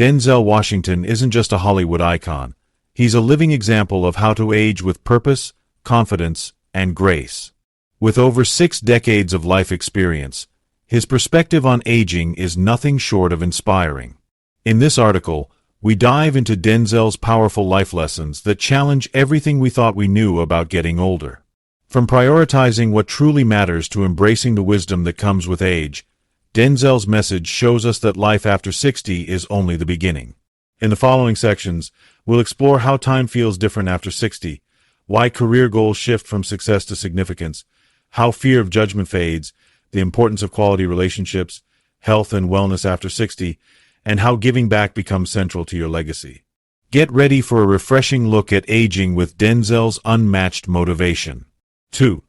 Denzel Washington isn't just a Hollywood icon. He's a living example of how to age with purpose, confidence, and grace. With over 6 decades of life experience, his perspective on aging is nothing short of inspiring. In this article, we dive into Denzel's powerful life lessons that challenge everything we thought we knew about getting older. From prioritizing what truly matters to embracing the wisdom that comes with age, Denzel's message shows us that life after 60 is only the beginning. In the following sections, we'll explore how time feels different after 60, why career goals shift from success to significance, how fear of judgment fades, the importance of quality relationships, health and wellness after 60, and how giving back becomes central to your legacy. Get ready for a refreshing look at aging with Denzel's unmatched motivation. 2.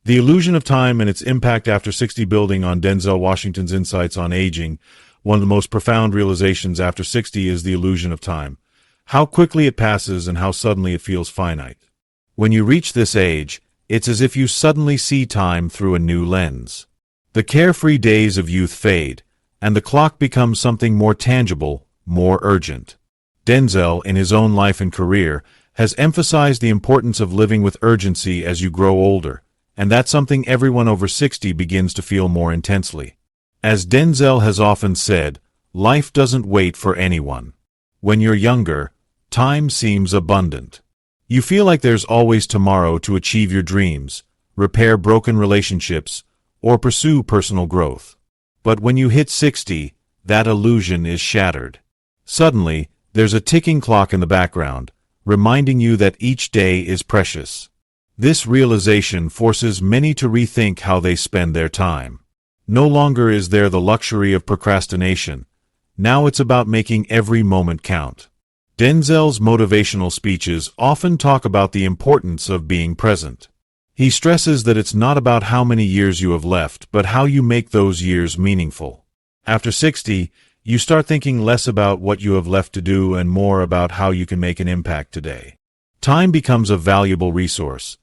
The illusion of time and its impact after 60. Building on Denzel Washington's insights on aging, one of the most profound realizations after 60 is the illusion of time. How quickly it passes and how suddenly it feels finite. When you reach this age, it's as if you suddenly see time through a new lens. The carefree days of youth fade, and the clock becomes something more tangible, more urgent. Denzel, in his own life and career, has emphasized the importance of living with urgency as you grow older, and that's something everyone over 60 begins to feel more intensely. As Denzel has often said, life doesn't wait for anyone. When you're younger, time seems abundant. You feel like there's always tomorrow to achieve your dreams, repair broken relationships, or pursue personal growth. But when you hit 60, that illusion is shattered. Suddenly, there's a ticking clock in the background, reminding you that each day is precious. This realization forces many to rethink how they spend their time. No longer is there the luxury of procrastination. Now it's about making every moment count. Denzel's motivational speeches often talk about the importance of being present. He stresses that it's not about how many years you have left, but how you make those years meaningful. After 60, you start thinking less about what you have left to do and more about how you can make an impact today. Time becomes a valuable resource.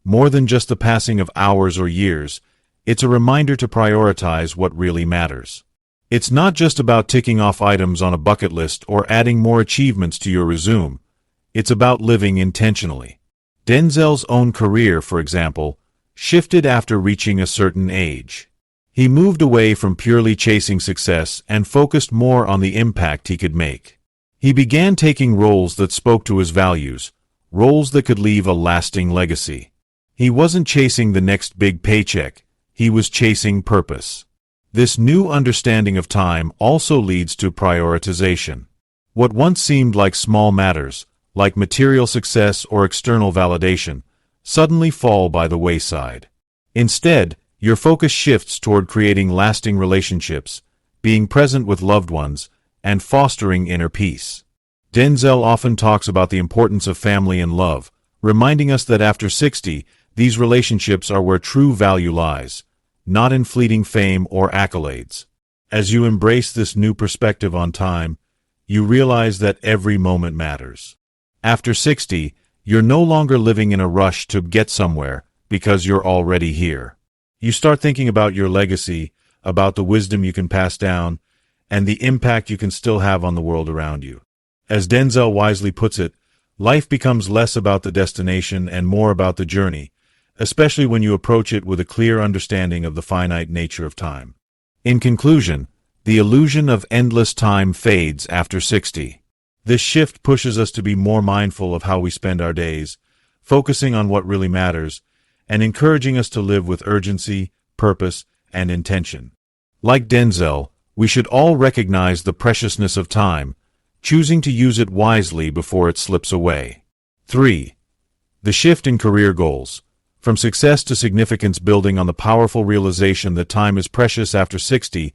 More than just the passing of hours or years, it's a reminder to prioritize what really matters. It's not just about ticking off items on a bucket list or adding more achievements to your resume. It's about living intentionally. Denzel's own career, for example, shifted after reaching a certain age. He moved away from purely chasing success and focused more on the impact he could make. He began taking roles that spoke to his values, roles that could leave a lasting legacy. He wasn't chasing the next big paycheck, he was chasing purpose. This new understanding of time also leads to prioritization. What once seemed like small matters, like material success or external validation, suddenly fall by the wayside. Instead, your focus shifts toward creating lasting relationships, being present with loved ones, and fostering inner peace. Denzel often talks about the importance of family and love, reminding us that after 60, these relationships are where true value lies, not in fleeting fame or accolades. As you embrace this new perspective on time, you realize that every moment matters. After 60, you're no longer living in a rush to get somewhere because you're already here. You start thinking about your legacy, about the wisdom you can pass down, and the impact you can still have on the world around you. As Denzel wisely puts it, life becomes less about the destination and more about the journey, especially when you approach it with a clear understanding of the finite nature of time. In conclusion, the illusion of endless time fades after 60. This shift pushes us to be more mindful of how we spend our days, focusing on what really matters, and encouraging us to live with urgency, purpose, and intention. Like Denzel, we should all recognize the preciousness of time, choosing to use it wisely before it slips away. 3. The shift in career goals. From success to significance. Building on the powerful realization that time is precious after 60,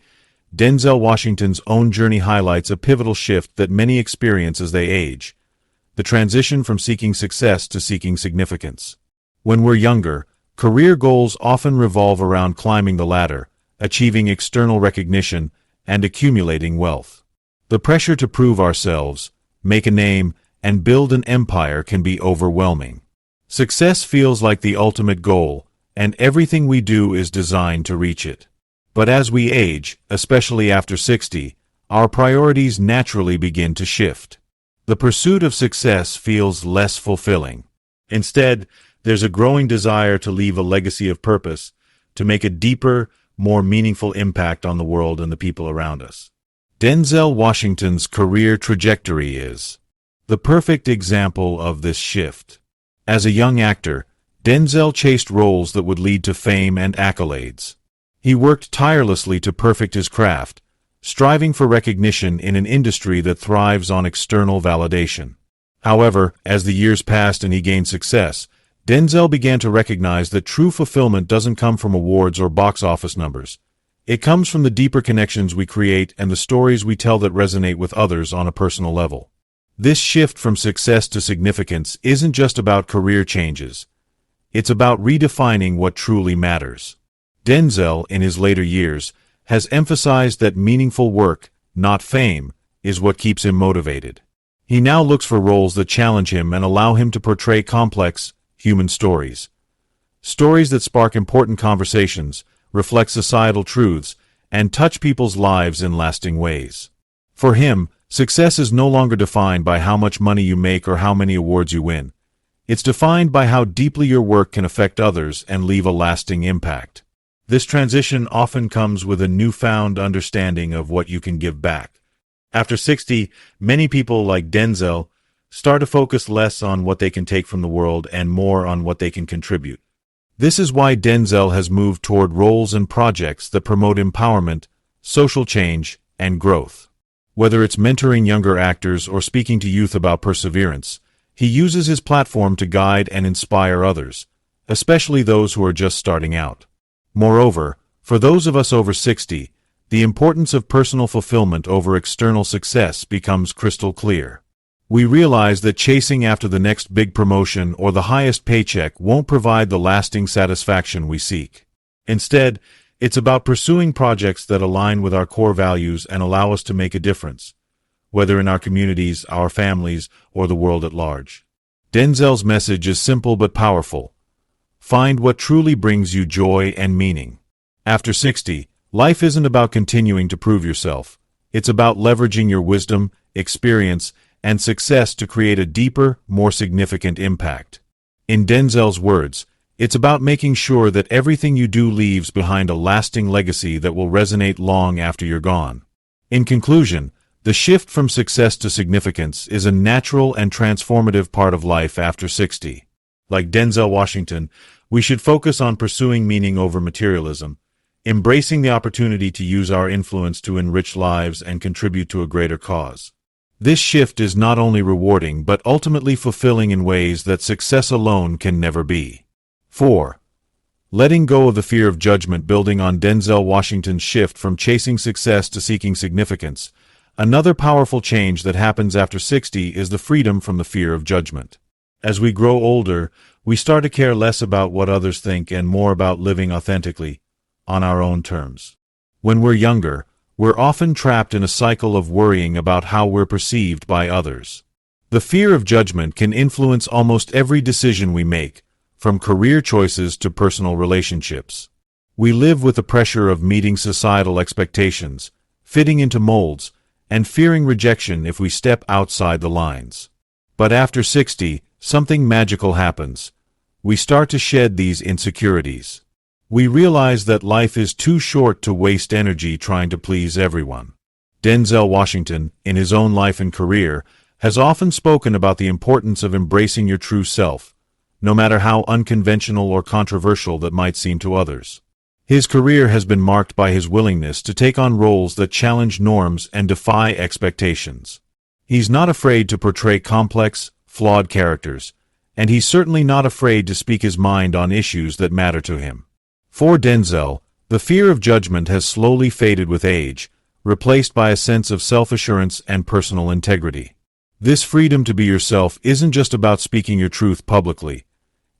Denzel Washington's own journey highlights a pivotal shift that many experience as they age: the transition from seeking success to seeking significance. When we're younger, career goals often revolve around climbing the ladder, achieving external recognition, and accumulating wealth. The pressure to prove ourselves, make a name, and build an empire can be overwhelming. Success feels like the ultimate goal, and everything we do is designed to reach it. But as we age, especially after 60, our priorities naturally begin to shift. The pursuit of success feels less fulfilling. Instead, there's a growing desire to leave a legacy of purpose, to make a deeper, more meaningful impact on the world and the people around us. Denzel Washington's career trajectory is the perfect example of this shift. As a young actor, Denzel chased roles that would lead to fame and accolades. He worked tirelessly to perfect his craft, striving for recognition in an industry that thrives on external validation. However, as the years passed and he gained success, Denzel began to recognize that true fulfillment doesn't come from awards or box office numbers. It comes from the deeper connections we create and the stories we tell that resonate with others on a personal level. This shift from success to significance isn't just about career changes. It's about redefining what truly matters. Denzel, in his later years, has emphasized that meaningful work, not fame, is what keeps him motivated. He now looks for roles that challenge him and allow him to portray complex, human stories. Stories that spark important conversations, reflect societal truths, and touch people's lives in lasting ways. For him, success is no longer defined by how much money you make or how many awards you win. It's defined by how deeply your work can affect others and leave a lasting impact. This transition often comes with a newfound understanding of what you can give back. After 60, many people like Denzel start to focus less on what they can take from the world and more on what they can contribute. This is why Denzel has moved toward roles and projects that promote empowerment, social change, and growth. Whether it's mentoring younger actors or speaking to youth about perseverance, he uses his platform to guide and inspire others, especially those who are just starting out. Moreover, for those of us over 60, the importance of personal fulfillment over external success becomes crystal clear. We realize that chasing after the next big promotion or the highest paycheck won't provide the lasting satisfaction we seek. Instead, it's about pursuing projects that align with our core values and allow us to make a difference, whether in our communities, our families, or the world at large. Denzel's message is simple but powerful. Find what truly brings you joy and meaning. After 60, life isn't about continuing to prove yourself. It's about leveraging your wisdom, experience, and success to create a deeper, more significant impact. In Denzel's words, it's about making sure that everything you do leaves behind a lasting legacy that will resonate long after you're gone. In conclusion, the shift from success to significance is a natural and transformative part of life after 60. Like Denzel Washington, we should focus on pursuing meaning over materialism, embracing the opportunity to use our influence to enrich lives and contribute to a greater cause. This shift is not only rewarding but ultimately fulfilling in ways that success alone can never be. 4. Letting go of the fear of judgment. Building on Denzel Washington's shift from chasing success to seeking significance, another powerful change that happens after 60 is the freedom from the fear of judgment. As we grow older, we start to care less about what others think and more about living authentically, on our own terms. When we're younger, we're often trapped in a cycle of worrying about how we're perceived by others. The fear of judgment can influence almost every decision we make, from career choices to personal relationships. We live with the pressure of meeting societal expectations, fitting into molds, and fearing rejection if we step outside the lines. But after 60, something magical happens. We start to shed these insecurities. We realize that life is too short to waste energy trying to please everyone. Denzel Washington, in his own life and career, has often spoken about the importance of embracing your true self, no matter how unconventional or controversial that might seem to others. His career has been marked by his willingness to take on roles that challenge norms and defy expectations. He's not afraid to portray complex, flawed characters, and he's certainly not afraid to speak his mind on issues that matter to him. For Denzel, the fear of judgment has slowly faded with age, replaced by a sense of self-assurance and personal integrity. This freedom to be yourself isn't just about speaking your truth publicly.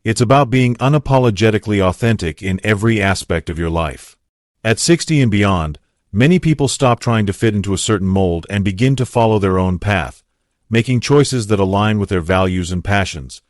It's about being unapologetically authentic in every aspect of your life. At 60 and beyond, many people stop trying to fit into a certain mold and begin to follow their own path, making choices that align with their values and passions,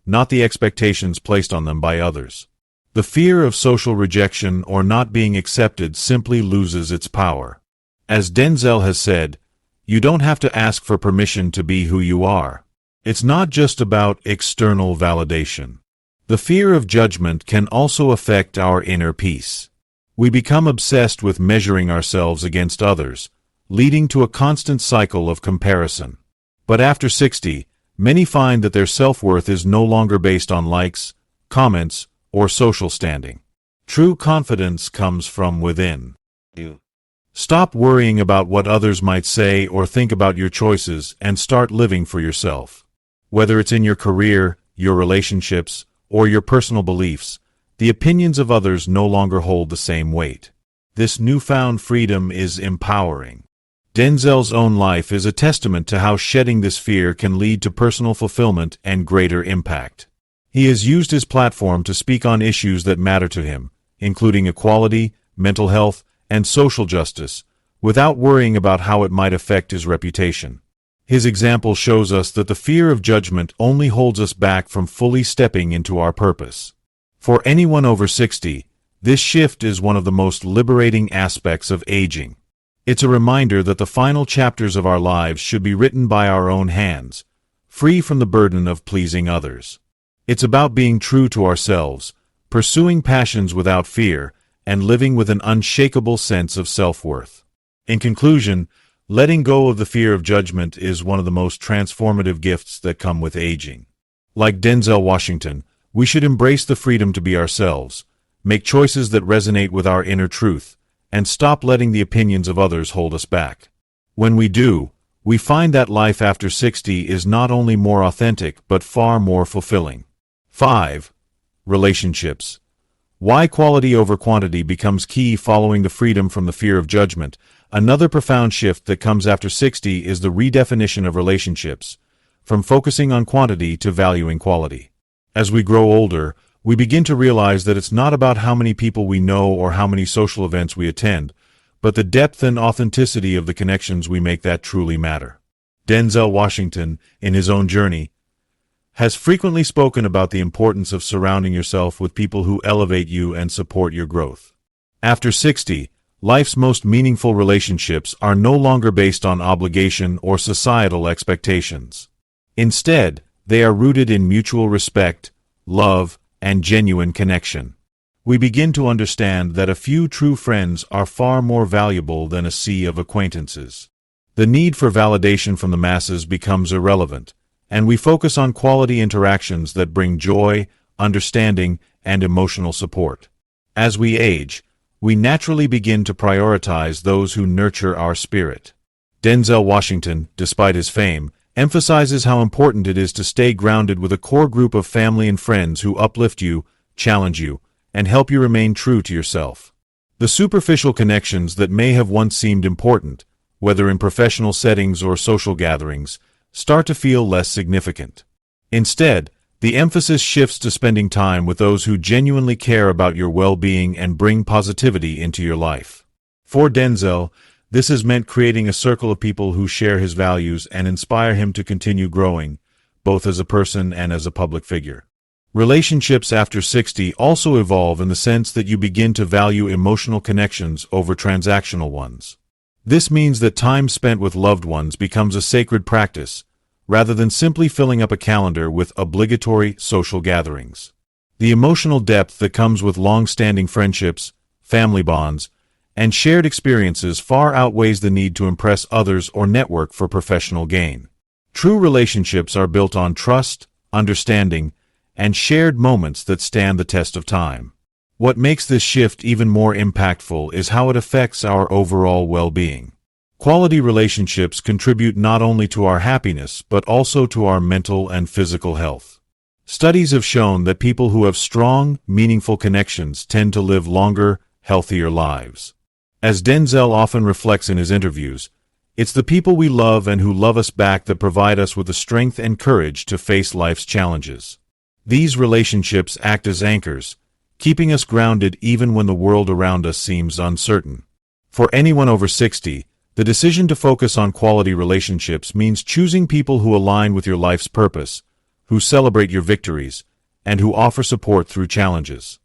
not the expectations placed on them by others. The fear of social rejection or not being accepted simply loses its power. As Denzel has said, you don't have to ask for permission to be who you are. It's not just about external validation. The fear of judgment can also affect our inner peace. We become obsessed with measuring ourselves against others, leading to a constant cycle of comparison. But after 60, many find that their self-worth is no longer based on likes, comments, or social standing. True confidence comes from within. Stop worrying about what others might say or think about your choices and start living for yourself. Whether it's in your career, your relationships, or your personal beliefs, the opinions of others no longer hold the same weight. This newfound freedom is empowering. Denzel's own life is a testament to how shedding this fear can lead to personal fulfillment and greater impact. He has used his platform to speak on issues that matter to him, including equality, mental health, and social justice, without worrying about how it might affect his reputation. His example shows us that the fear of judgment only holds us back from fully stepping into our purpose. For anyone over 60, this shift is one of the most liberating aspects of aging. It's a reminder that the final chapters of our lives should be written by our own hands, free from the burden of pleasing others. It's about being true to ourselves, pursuing passions without fear, and living with an unshakable sense of self-worth. In conclusion, letting go of the fear of judgment is one of the most transformative gifts that come with aging. Like Denzel Washington, we should embrace the freedom to be ourselves, make choices that resonate with our inner truth, and stop letting the opinions of others hold us back. When we do, we find that life after 60 is not only more authentic but far more fulfilling. 5. Relationships. Why quality over quantity becomes key following the freedom from the fear of judgment. Another profound shift that comes after 60 is the redefinition of relationships, from focusing on quantity to valuing quality. As we grow older, we begin to realize that it's not about how many people we know or how many social events we attend, but the depth and authenticity of the connections we make that truly matter. Denzel Washington, in his own journey, has frequently spoken about the importance of surrounding yourself with people who elevate you and support your growth. After 60, life's most meaningful relationships are no longer based on obligation or societal expectations. Instead, they are rooted in mutual respect, love, and genuine connection. We begin to understand that a few true friends are far more valuable than a sea of acquaintances. The need for validation from the masses becomes irrelevant, and we focus on quality interactions that bring joy, understanding, and emotional support. As we age, we naturally begin to prioritize those who nurture our spirit. Denzel Washington, despite his fame, emphasizes how important it is to stay grounded with a core group of family and friends who uplift you, challenge you, and help you remain true to yourself. The superficial connections that may have once seemed important, whether in professional settings or social gatherings, start to feel less significant. Instead, the emphasis shifts to spending time with those who genuinely care about your well-being and bring positivity into your life. For Denzel, this has meant creating a circle of people who share his values and inspire him to continue growing, both as a person and as a public figure. Relationships after 60 also evolve in the sense that you begin to value emotional connections over transactional ones. This means that time spent with loved ones becomes a sacred practice, rather than simply filling up a calendar with obligatory social gatherings. The emotional depth that comes with long-standing friendships, family bonds, and shared experiences far outweighs the need to impress others or network for professional gain. True relationships are built on trust, understanding, and shared moments that stand the test of time. What makes this shift even more impactful is how it affects our overall well-being. Quality relationships contribute not only to our happiness but also to our mental and physical health. Studies have shown that people who have strong, meaningful connections tend to live longer, healthier lives. As Denzel often reflects in his interviews, it's the people we love and who love us back that provide us with the strength and courage to face life's challenges. These relationships act as anchors, keeping us grounded even when the world around us seems uncertain. For anyone over 60, the decision to focus on quality relationships means choosing people who align with your life's purpose, who celebrate your victories, and who offer support through challenges.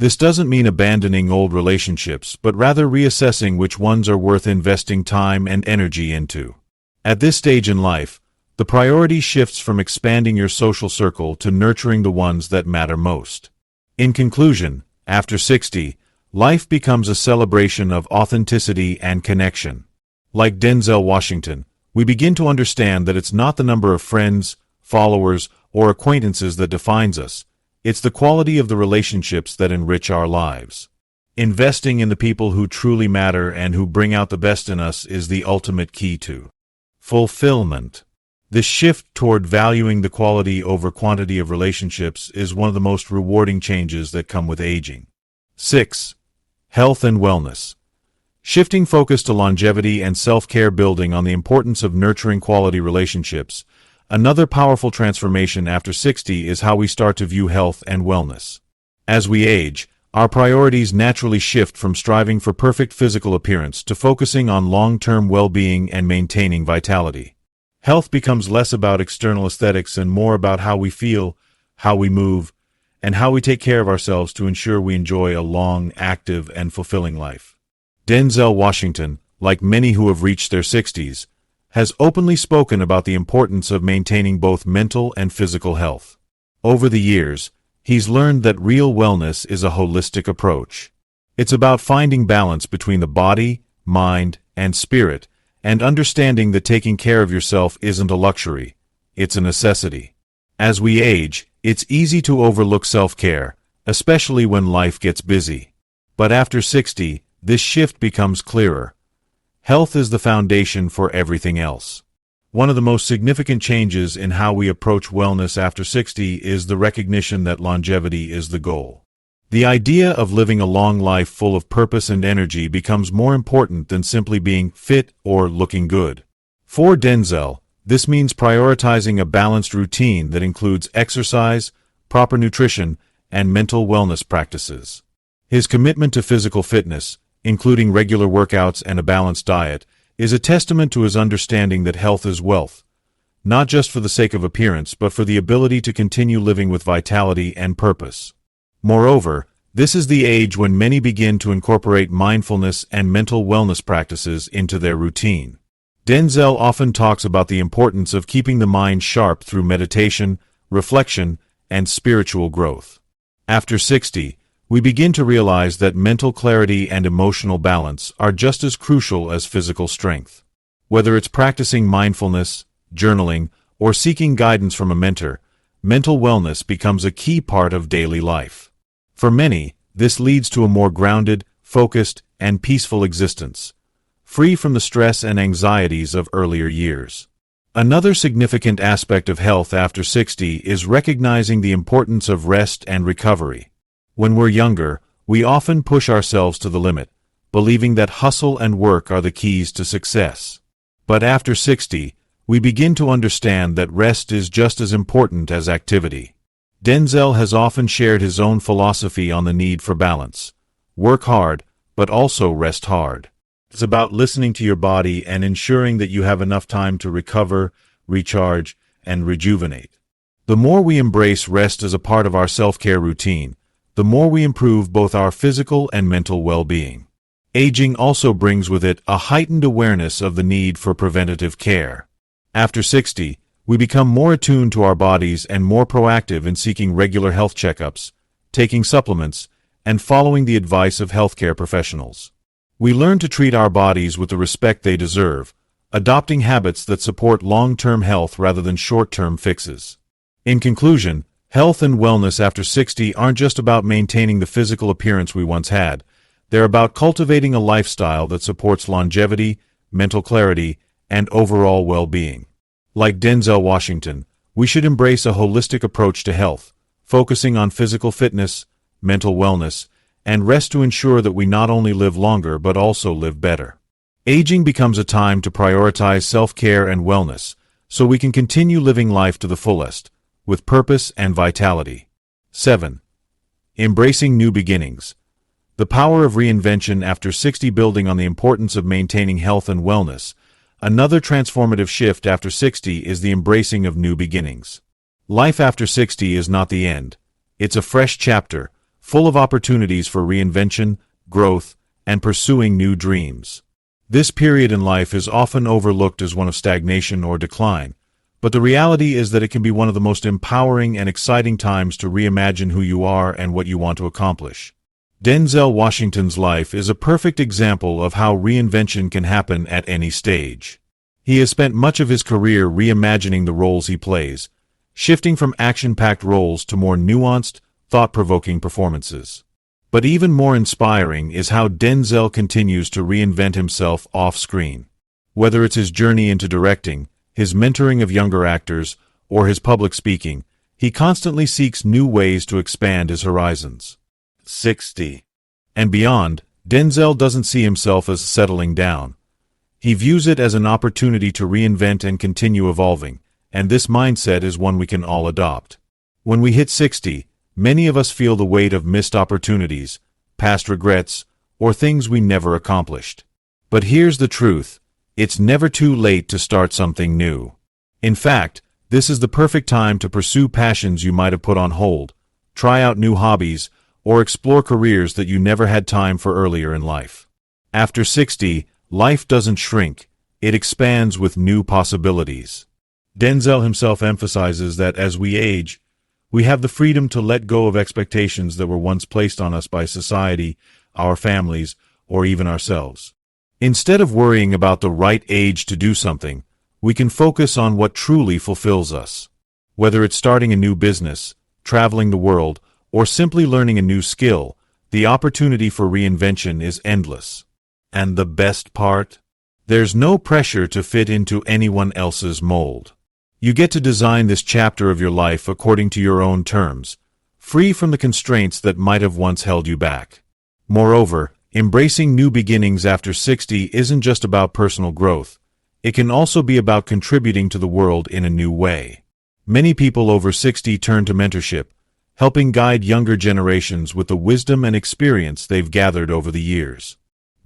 This doesn't mean abandoning old relationships, but rather reassessing which ones are worth investing time and energy into. At this stage in life, the priority shifts from expanding your social circle to nurturing the ones that matter most. In conclusion, after 60, life becomes a celebration of authenticity and connection. Like Denzel Washington, we begin to understand that it's not the number of friends, followers, or acquaintances that defines us. It's the quality of the relationships that enrich our lives. Investing in the people who truly matter and who bring out the best in us is the ultimate key to fulfillment. This shift toward valuing the quality over quantity of relationships is one of the most rewarding changes that come with aging. 6. Health and wellness. Shifting focus to longevity and self-care, building on the importance of nurturing quality relationships. Another powerful transformation after 60 is how we start to view health and wellness. As we age, our priorities naturally shift from striving for perfect physical appearance to focusing on long-term well-being and maintaining vitality. Health becomes less about external aesthetics and more about how we feel, how we move, and how we take care of ourselves to ensure we enjoy a long, active, and fulfilling life. Denzel Washington, like many who have reached their 60s, has openly spoken about the importance of maintaining both mental and physical health. Over the years, he's learned that real wellness is a holistic approach. It's about finding balance between the body, mind, and spirit, and understanding that taking care of yourself isn't a luxury, it's a necessity. As we age, it's easy to overlook self-care, especially when life gets busy. But after 60, this shift becomes clearer. Health is the foundation for everything else. One of the most significant changes in how we approach wellness after 60 is the recognition that longevity is the goal. The idea of living a long life full of purpose and energy becomes more important than simply being fit or looking good. For Denzel, this means prioritizing a balanced routine that includes exercise, proper nutrition, and mental wellness practices. His commitment to physical fitness, including regular workouts and a balanced diet, is a testament to his understanding that health is wealth, not just for the sake of appearance but for the ability to continue living with vitality and purpose. Moreover, this is the age when many begin to incorporate mindfulness and mental wellness practices into their routine. Denzel often talks about the importance of keeping the mind sharp through meditation, reflection, and spiritual growth. After 60, we begin to realize that mental clarity and emotional balance are just as crucial as physical strength. Whether it's practicing mindfulness, journaling, or seeking guidance from a mentor, mental wellness becomes a key part of daily life. For many, this leads to a more grounded, focused, and peaceful existence, free from the stress and anxieties of earlier years. Another significant aspect of health after 60 is recognizing the importance of rest and recovery. When we're younger, we often push ourselves to the limit, believing that hustle and work are the keys to success. But after 60, we begin to understand that rest is just as important as activity. Denzel has often shared his own philosophy on the need for balance. Work hard, but also rest hard. It's about listening to your body and ensuring that you have enough time to recover, recharge, and rejuvenate. The more we embrace rest as a part of our self-care routine, the more we improve both our physical and mental well-being. Aging also brings with it a heightened awareness of the need for preventative care. After 60, we become more attuned to our bodies and more proactive in seeking regular health checkups, taking supplements, and following the advice of healthcare professionals. We learn to treat our bodies with the respect they deserve, adopting habits that support long-term health rather than short-term fixes. In conclusion, health and wellness after 60 aren't just about maintaining the physical appearance we once had. They're about cultivating a lifestyle that supports longevity, mental clarity, and overall well-being. Like Denzel Washington, we should embrace a holistic approach to health, focusing on physical fitness, mental wellness, and rest to ensure that we not only live longer but also live better. Aging becomes a time to prioritize self-care and wellness, so we can continue living life to the fullest, with purpose and vitality. 7. Embracing new beginnings. The power of reinvention after 60, building on the importance of maintaining health and wellness. Another transformative shift after 60 is the embracing of new beginnings. Life after 60 is not the end. It's a fresh chapter, full of opportunities for reinvention, growth, and pursuing new dreams. This period in life is often overlooked as one of stagnation or decline, but the reality is that it can be one of the most empowering and exciting times to reimagine who you are and what you want to accomplish. Denzel Washington's life is a perfect example of how reinvention can happen at any stage. He has spent much of his career reimagining the roles he plays, shifting from action-packed roles to more nuanced, thought-provoking performances. But even more inspiring is how Denzel continues to reinvent himself off-screen. Whether it's his journey into directing, his mentoring of younger actors, or his public speaking, he constantly seeks new ways to expand his horizons. 60 and beyond, Denzel doesn't see himself as settling down. He views it as an opportunity to reinvent and continue evolving, and this mindset is one we can all adopt. When we hit 60, many of us feel the weight of missed opportunities, past regrets, or things we never accomplished. But here's the truth: it's never too late to start something new. In fact, this is the perfect time to pursue passions you might have put on hold, try out new hobbies, or explore careers that you never had time for earlier in life. After 60, life doesn't shrink, it expands with new possibilities. Denzel himself emphasizes that as we age, we have the freedom to let go of expectations that were once placed on us by society, our families, or even ourselves. Instead of worrying about the right age to do something, we can focus on what truly fulfills us. Whether it's starting a new business, traveling the world, or simply learning a new skill, the opportunity for reinvention is endless. And the best part? There's no pressure to fit into anyone else's mold. You get to design this chapter of your life according to your own terms, free from the constraints that might have once held you back. Moreover, embracing new beginnings after 60 isn't just about personal growth. It can also be about contributing to the world in a new way. Many people over 60 turn to mentorship, helping guide younger generations with the wisdom and experience they've gathered over the years.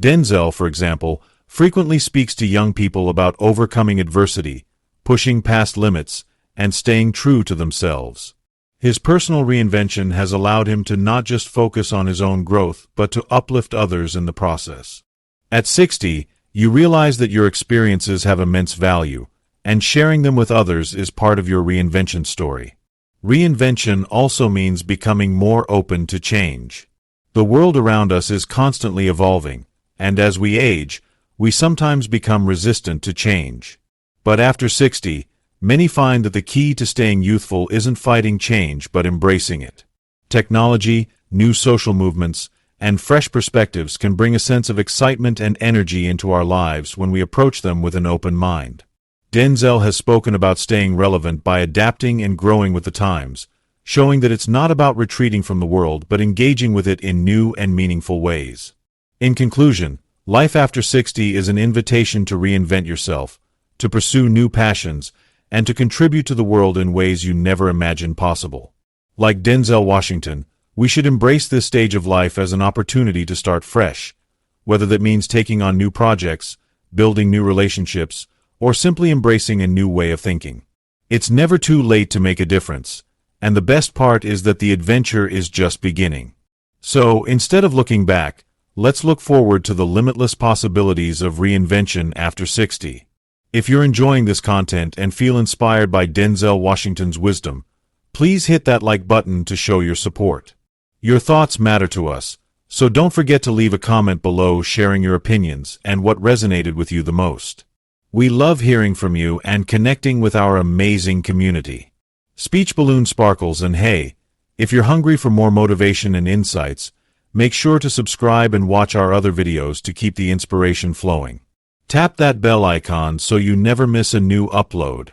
Denzel, for example, frequently speaks to young people about overcoming adversity, pushing past limits, and staying true to themselves. His personal reinvention has allowed him to not just focus on his own growth, but to uplift others in the process. At 60, you realize that your experiences have immense value, and sharing them with others is part of your reinvention story. Reinvention also means becoming more open to change. The world around us is constantly evolving, and as we age, we sometimes become resistant to change. But after 60, many find that the key to staying youthful isn't fighting change but embracing it. Technology, new social movements, and fresh perspectives can bring a sense of excitement and energy into our lives when we approach them with an open mind. Denzel has spoken about staying relevant by adapting and growing with the times, showing that it's not about retreating from the world but engaging with it in new and meaningful ways. In conclusion, life after 60 is an invitation to reinvent yourself, to pursue new passions, and to contribute to the world in ways you never imagined possible. Like Denzel Washington, we should embrace this stage of life as an opportunity to start fresh, whether that means taking on new projects, building new relationships, or simply embracing a new way of thinking. It's never too late to make a difference, and the best part is that the adventure is just beginning. So, instead of looking back, let's look forward to the limitless possibilities of reinvention after 60. If you're enjoying this content and feel inspired by Denzel Washington's wisdom, please hit that like button to show your support. Your thoughts matter to us, so don't forget to leave a comment below sharing your opinions and what resonated with you the most. We love hearing from you and connecting with our amazing community. Speech balloon sparkles, and hey, if you're hungry for more motivation and insights, make sure to subscribe and watch our other videos to keep the inspiration flowing. Tap that bell icon so you never miss a new upload.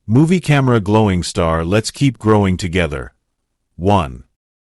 Movie camera glowing star, let's keep growing together. 1.